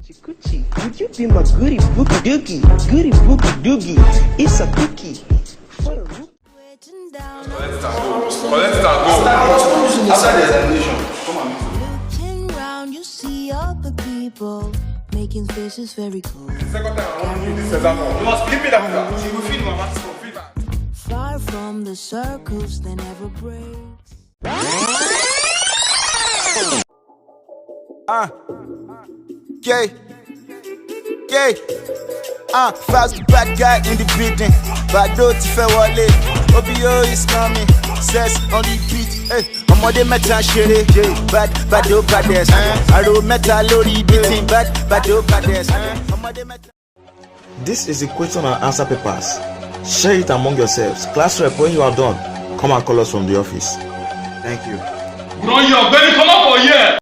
Chikuchi, would you be my goody boogie doogie? Goody boogie doogie. It's a cookie. For a rook. Let's start. Go. Outside the examination. Come on. Looking round, you see other people making faces very cool. Second time I want to do this exam. You must flip it after. She will feel my maths for Far from the circles that never break. Fast bad guy in the building. Bado ti fẹ́ wọlé. OBO is coming. Says on the beat. Hey, ọmọdé mẹ́ta ṣeré. Bado baddest. Àrò mẹ́ta lórí beating. Bado baddest. Ọmọdé mẹ́ta. This is the question and answer papers. Share it among yourselves. Class rep, when you are done, come and call us from the office. Thank you. Come up for here.